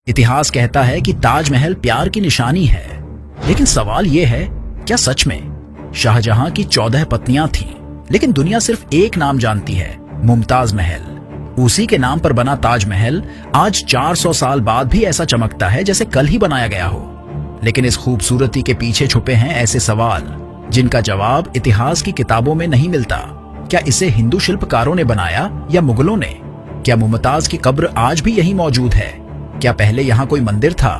इतिहास कहता है कि ताजमहल प्यार की निशानी है, लेकिन सवाल यह है, क्या सच में? शाहजहां की 14 पत्नियां थीं, लेकिन दुनिया सिर्फ एक नाम जानती है, मुमताज महल। उसी के नाम पर बना ताजमहल आज 400 साल बाद भी ऐसा चमकता है जैसे कल ही बनाया गया हो। लेकिन इस खूबसूरती के पीछे छुपे हैं ऐसे सवाल जिनका जवाब इतिहास की किताबों में नहीं मिलता। क्या इसे हिंदू शिल्पकारों ने बनाया या मुगलों ने? क्या मुमताज की कब्र आज भी यहीं मौजूद है? क्या पहले यहाँ कोई मंदिर था?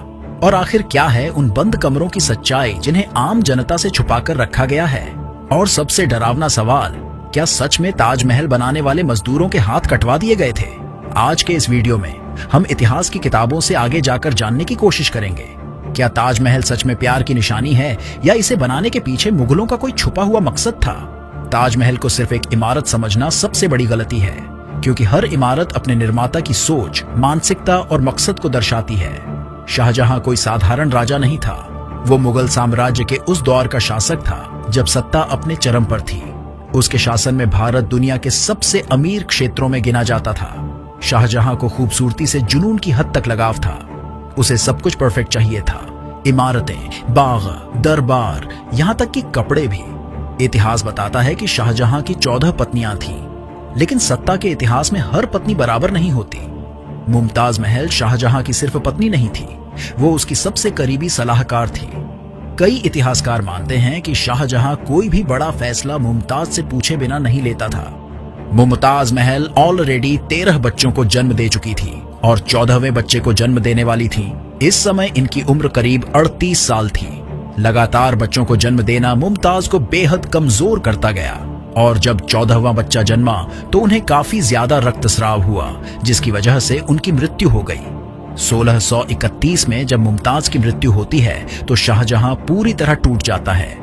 और आखिर क्या है उन बंद कमरों की सच्चाई जिन्हें आम जनता से छुपाकर रखा गया है? और सबसे डरावना सवाल, क्या सच में ताजमहल बनाने वाले मजदूरों के हाथ कटवा दिए गए थे? आज के इस वीडियो में हम इतिहास की किताबों से आगे जाकर जानने की कोशिश करेंगे। क्या ताजमहल सच में प्यार की निशानी है या इसे बनाने के पीछे मुगलों का कोई छुपा हुआ मकसद था? ताजमहल को सिर्फ एक इमारत समझना सबसे बड़ी गलती है, क्योंकि हर इमारत अपने निर्माता की सोच, मानसिकता और मकसद को दर्शाती है। शाहजहां कोई साधारण राजा नहीं था। वो मुगल साम्राज्य के उस दौर का शासक था जब सत्ता अपने चरम पर थी। उसके शासन में भारत दुनिया के सबसे अमीर क्षेत्रों में गिना जाता था। शाहजहां को खूबसूरती से जुनून की हद तक लगाव था। उसे सब कुछ परफेक्ट चाहिए था, इमारतें, बाग, दरबार, यहाँ तक कि कपड़े भी। इतिहास बताता है कि शाहजहां की 14 पत्नियां थीं, लेकिन सत्ता के इतिहास में हर पत्नी बराबर नहीं होती। मुमताज महल शाहजहां की सिर्फ पत्नी नहीं थी, वो उसकी सबसे करीबी सलाहकार थी। कई इतिहासकार मानते हैं कि शाहजहां कोई भी बड़ा फैसला मुमताज से पूछे बिना नहीं लेता था। मुमताज महल ऑलरेडी 13 बच्चों को जन्म दे चुकी थी और 14वें बच्चे को जन्म देने वाली थी। इस समय इनकी उम्र करीब 38 साल थी। लगातार बच्चों को जन्म देना मुमताज को बेहद कमजोर करता गया और जब 14वां बच्चा जन्मा तो उन्हें काफी ज्यादा रक्तस्राव हुआ, जिसकी वजह से उनकी मृत्यु हो गई। 1631 में जब मुमताज की मृत्यु होती है तो शाहजहां पूरी तरह टूट जाता है।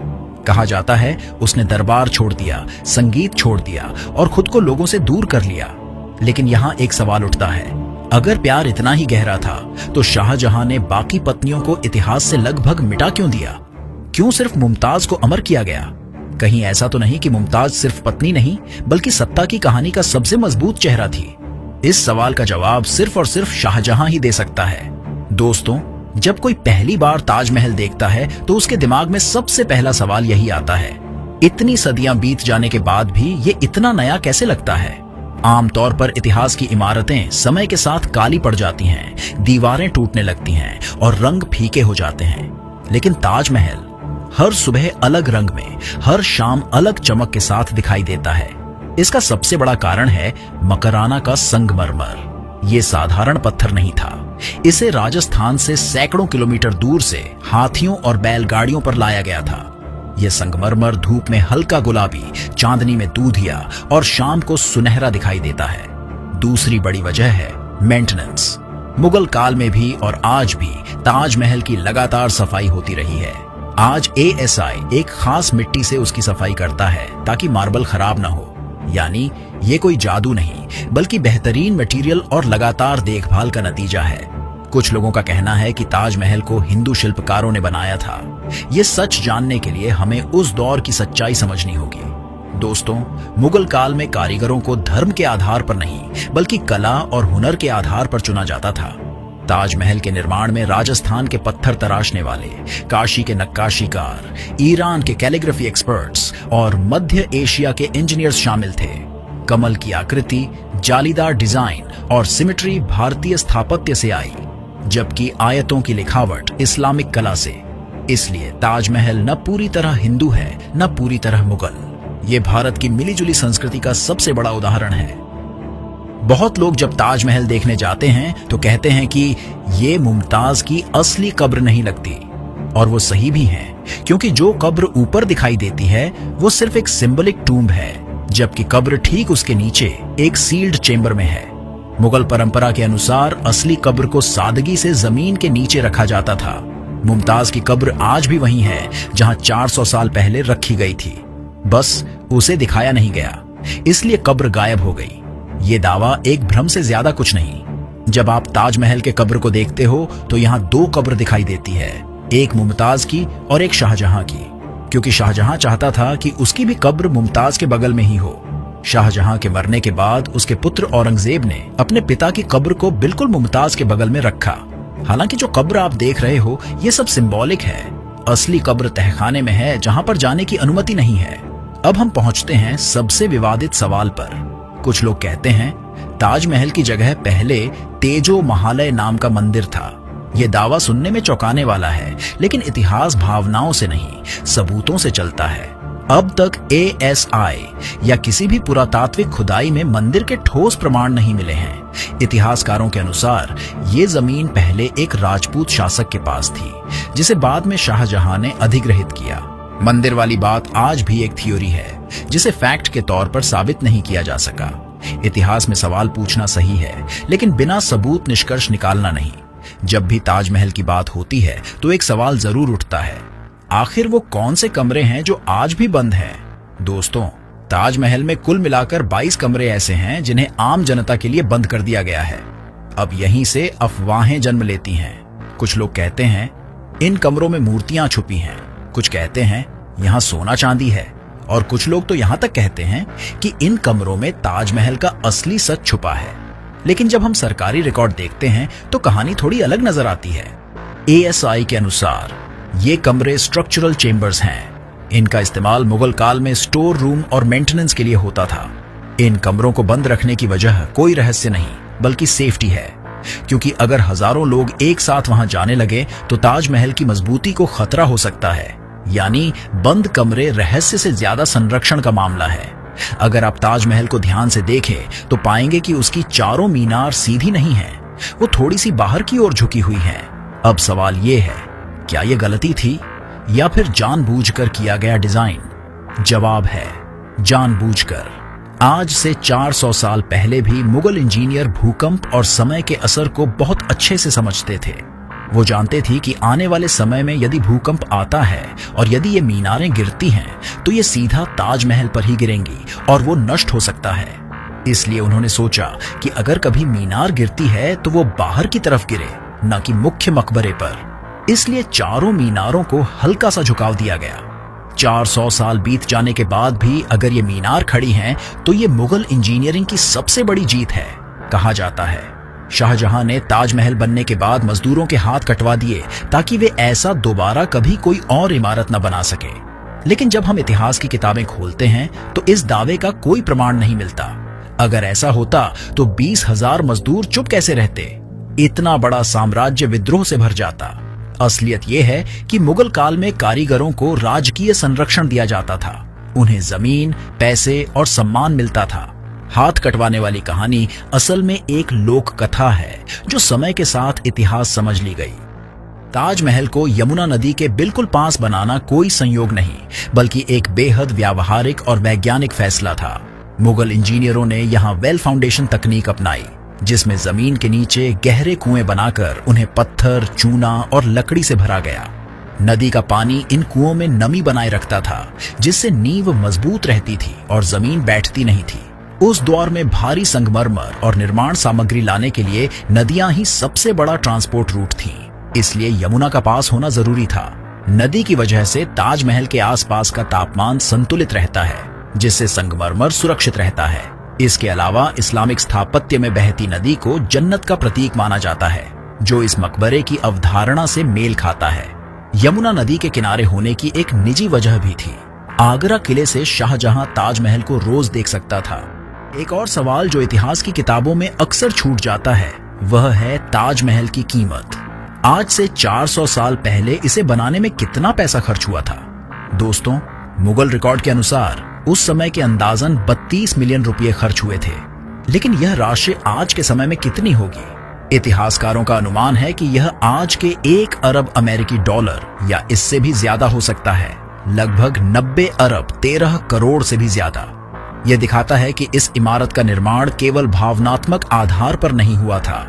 कहा जाता है उसने दरबार छोड़ दिया, संगीत छोड़ दिया और खुद को लोगों से दूर कर लिया। लेकिन यहाँ एक सवाल उठता है, अगर प्यार इतना ही गहरा था तो शाहजहां ने बाकी पत्नियों को इतिहास से लगभग मिटा क्यों दिया? क्यों सिर्फ मुमताज को अमर किया गया? कहीं ऐसा तो नहीं कि मुमताज सिर्फ पत्नी नहीं बल्कि सत्ता की कहानी का सबसे मजबूत चेहरा थी? इस सवाल का जवाब सिर्फ और सिर्फ शाहजहां ही दे सकता है। दोस्तों, जब कोई पहली बार ताजमहल देखता है तो उसके दिमाग में सबसे पहला सवाल यही आता है, इतनी सदियां बीत जाने के बाद भी ये इतना नया कैसे लगता है? आमतौर पर इतिहास की इमारतें समय के साथ काली पड़ जाती हैं, दीवारें टूटने लगती हैं और रंग फीके हो जाते हैं, लेकिन ताजमहल हर सुबह अलग रंग में, हर शाम अलग चमक के साथ दिखाई देता है। इसका सबसे बड़ा कारण है मकराना का संगमरमर। ये साधारण पत्थर नहीं था। इसे राजस्थान से सैकड़ों किलोमीटर दूर से हाथियों और बैलगाड़ियों पर लाया गया था। यह संगमरमर धूप में हल्का गुलाबी, चांदनी में दूधिया और शाम को सुनहरा दिखाई देता है। दूसरी बड़ी वजह है मेंटेनेंस। मुगल काल में भी और आज भी ताजमहल की लगातार सफाई होती रही है। आज ASI एक खास मिट्टी से उसकी सफाई करता है ताकि मार्बल खराब ना हो। यानी ये कोई जादू नहीं बल्कि बेहतरीन मटेरियल और लगातार देखभाल का नतीजा है। कुछ लोगों का कहना है कि ताजमहल को हिंदू शिल्पकारों ने बनाया था। ये सच जानने के लिए हमें उस दौर की सच्चाई समझनी होगी। दोस्तों, मुगल काल में कारीगरों को धर्म के आधार पर नहीं बल्कि कला और हुनर के आधार पर चुना जाता था। ताजमहल के निर्माण में राजस्थान के पत्थर तराशने वाले, काशी के नक्काशीकार, ईरान के कैलीग्राफी एक्सपर्ट्स और मध्य एशिया के इंजीनियर्स शामिल थे। कमल की आकृति, जालीदार डिजाइन और सिमेट्री भारतीय स्थापत्य से आई, जबकि आयतों की लिखावट इस्लामिक कला से। इसलिए ताजमहल न पूरी तरह हिंदू है न पूरी तरह मुगल। ये भारत की मिलीजुली संस्कृति का सबसे बड़ा उदाहरण है। बहुत लोग जब ताजमहल देखने जाते हैं तो कहते हैं कि ये मुमताज की असली कब्र नहीं लगती, और वो सही भी हैं, क्योंकि जो कब्र ऊपर दिखाई देती है वो सिर्फ एक सिंबलिक टूम्ब है, जबकि कब्र ठीक उसके नीचे एक सील्ड चेंबर में है। मुगल परंपरा के अनुसार असली कब्र को सादगी से जमीन के नीचे रखा जाता था। मुमताज की कब्र आज भी वहीं है जहां 400 साल पहले रखी गई थी, बस उसे दिखाया नहीं गया, इसलिए कब्र गायब हो गई। ये दावा एक भ्रम से ज्यादा कुछ नहीं। जब आप ताजमहल के कब्र को देखते हो तो यहाँ 2 कब्र दिखाई देती है, एक मुमताज की और एक शाहजहां की, क्योंकि शाहजहां चाहता था कि उसकी भी कब्र मुमताज के बगल में ही हो। शाहजहां के मरने के बाद उसके पुत्र औरंगजेब ने अपने पिता की कब्र को बिल्कुल मुमताज के बगल में रखा, हालांकि जो कब्र आप देख रहे हो ये सब सिंबॉलिक है। असली कब्र तहखाने में है जहां पर जाने की अनुमति नहीं है। अब हम पहुंचते हैं सबसे विवादित सवाल पर। कुछ लोग कहते हैं ताजमहल की जगह पहले तेजो महालय नाम का मंदिर था। यह दावा सुनने में चौंकाने वाला है, लेकिन इतिहास भावनाओं से नहीं सबूतों से चलता है। अब तक ASI या किसी भी पुरातात्विक खुदाई में मंदिर के ठोस प्रमाण नहीं मिले हैं। इतिहासकारों के अनुसार ये जमीन पहले एक राजपूत शासक के पास थी, जिसे बाद में शाहजहां ने अधिग्रहित किया। मंदिर वाली बात आज भी एक थ्योरी है, जिसे फैक्ट के तौर पर साबित नहीं किया जा सका। इतिहास में सवाल पूछना सही है, लेकिन बिना सबूत निष्कर्ष निकालना नहीं। जब भी ताजमहल की बात होती है तो एक सवाल जरूर उठता है, आखिर वो कौन से कमरे हैं जो आज भी बंद हैं? दोस्तों, ताजमहल में कुल मिलाकर 22 कमरे ऐसे हैं जिन्हें आम जनता के लिए बंद कर दिया गया है। अब यहीं से अफवाहें जन्म लेती हैं। कुछ लोग कहते हैं इन कमरों में मूर्तियां छुपी हैं, कुछ कहते हैं यहाँ सोना चांदी है, और कुछ लोग तो यहाँ तक कहते हैं कि इन कमरों में ताजमहल का असली सच छुपा है। लेकिन जब हम सरकारी रिकॉर्ड देखते हैं तो कहानी थोड़ी अलग नजर आती है। ASI के अनुसार ये कमरे स्ट्रक्चरल चेंबर्स हैं। इनका इस्तेमाल मुगल काल में स्टोर रूम और मेंटेनेंस के लिए होता था। इन कमरों को बंद रखने की वजह कोई रहस्य नहीं, बल्कि सेफ्टी है, क्योंकि अगर हजारों लोग एक साथ वहां जाने लगे तो ताजमहल की मजबूती को खतरा हो सकता है। यानी बंद कमरे रहस्य से ज्यादा संरक्षण का मामला है। अगर आप ताजमहल को ध्यान से देखें तो पाएंगे कि उसकी चारों मीनार सीधी नहीं है, वो थोड़ी सी बाहर की ओर झुकी हुई हैं। अब सवाल ये है, क्या ये गलती थी या फिर जानबूझकर किया गया डिजाइन? जवाब है जानबूझकर। आज से 400 साल पहले भी मुगल इंजीनियर भूकंप और समय के असर को बहुत अच्छे से समझते थे। वो जानते थे कि आने वाले समय में यदि भूकंप आता है और यदि ये मीनारें गिरती हैं तो ये सीधा ताजमहल पर ही गिरेंगी और वो नष्ट हो सकता है। इसलिए उन्होंने सोचा कि अगर कभी मीनार गिरती है तो वो बाहर की तरफ गिरे, न कि मुख्य मकबरे पर। इसलिए चारों मीनारों को हल्का सा झुकाव दिया गया। 400 साल बीत जाने के बाद भी अगर ये मीनार खड़ी हैं तो ये मुगल इंजीनियरिंग की सबसे बड़ी जीत है। कहा जाता है शाहजहां ने ताजमहल बनने के बाद मजदूरों के हाथ कटवा दिए ताकि वे ऐसा दोबारा कभी कोई और इमारत न बना सके। लेकिन जब हम इतिहास की किताबें खोलते हैं तो इस दावे का कोई प्रमाण नहीं मिलता। अगर ऐसा होता तो 20,000 मजदूर चुप कैसे रहते? इतना बड़ा साम्राज्य विद्रोह से भर जाता। असलियत यह है कि मुगल काल में कारीगरों को राजकीय संरक्षण दिया जाता था। उन्हें जमीन, पैसे और सम्मान मिलता था। हाथ कटवाने वाली कहानी असल में एक लोक कथा है जो समय के साथ इतिहास समझ ली गई। ताजमहल को यमुना नदी के बिल्कुल पास बनाना कोई संयोग नहीं, बल्कि एक बेहद व्यावहारिक और वैज्ञानिक फैसला था। मुगल इंजीनियरों ने यहाँ वेल फाउंडेशन तकनीक अपनाई, जिसमें जमीन के नीचे गहरे कुएं बनाकर उन्हें पत्थर, चूना और लकड़ी से भरा गया। नदी का पानी इन कुओं में नमी बनाए रखता था, जिससे नींव मजबूत रहती थी और जमीन बैठती नहीं थी। उस दौर में भारी संगमरमर और निर्माण सामग्री लाने के लिए नदियां ही सबसे बड़ा ट्रांसपोर्ट रूट थीं। इसलिए यमुना का पास होना जरूरी था। नदी की वजह से ताजमहल के आसपास का तापमान संतुलित रहता है, जिससे संगमरमर सुरक्षित रहता है। इसके अलावा इस्लामिक स्थापत्य में बहती नदी को जन्नत का प्रतीक माना जाता है, जो इस मकबरे की अवधारणा से मेल खाता है। यमुना नदी के किनारे होने की एक निजी वजह भी थी। आगरा किले से शाहजहां ताजमहल को रोज देख सकता था। एक और सवाल जो इतिहास की किताबों में अक्सर छूट जाता है, वह है ताजमहल की कीमत। आज से 400 साल पहले इसे बनाने में कितना पैसा खर्च हुआ था? दोस्तों, मुगल रिकॉर्ड के अनुसार उस समय के अंदाजन 32 मिलियन रुपए खर्च हुए थे। लेकिन यह राशि आज के समय में कितनी होगी? इतिहासकारों का अनुमान है कि यह आज के 1 अरब अमेरिकी डॉलर या इससे भी ज्यादा हो सकता है, लगभग 90 अरब 13 करोड़ से भी ज्यादा। यह दिखाता है कि इस इमारत का निर्माण केवल भावनात्मक आधार पर नहीं हुआ था,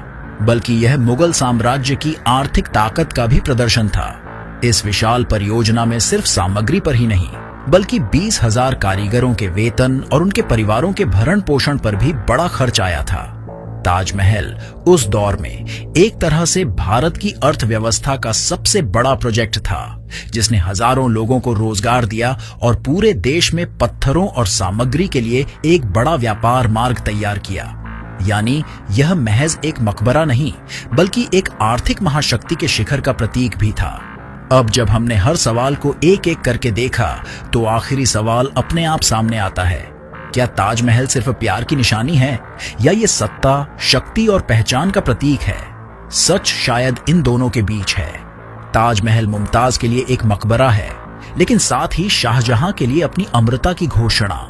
बल्कि यह मुगल साम्राज्य की आर्थिक ताकत का भी प्रदर्शन था। इस विशाल परियोजना में सिर्फ सामग्री पर ही नहीं, बल्कि 20,000 कारीगरों के वेतन और उनके परिवारों के भरण पोषण पर भी बड़ा खर्च आया था। ताजमहल उस दौर में एक तरह से भारत की अर्थव्यवस्था का सबसे बड़ा प्रोजेक्ट था, जिसने हजारों लोगों को रोजगार दिया और पूरे देश में पत्थरों और सामग्री के लिए एक बड़ा व्यापार मार्ग तैयार किया। यानी यह महज एक मकबरा नहीं बल्कि एक आर्थिक महाशक्ति के शिखर का प्रतीक भी था। अब जब हमने हर सवाल को एक एक करके देखा तो आखिरी सवाल अपने आप सामने आता है, क्या ताजमहल सिर्फ प्यार की निशानी है या ये सत्ता, शक्ति और पहचान का प्रतीक है? सच शायद इन दोनों के बीच है। ताजमहल मुमताज के लिए एक मकबरा है, लेकिन साथ ही शाहजहां के लिए अपनी अमरता की घोषणा।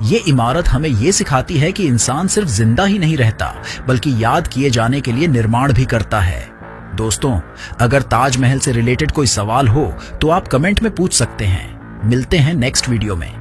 ये इमारत हमें ये सिखाती है कि इंसान सिर्फ जिंदा ही नहीं रहता बल्कि याद किए जाने के लिए निर्माण भी करता है। दोस्तों, अगर ताजमहल से रिलेटेड कोई सवाल हो तो आप कमेंट में पूछ सकते हैं। मिलते हैं नेक्स्ट वीडियो में।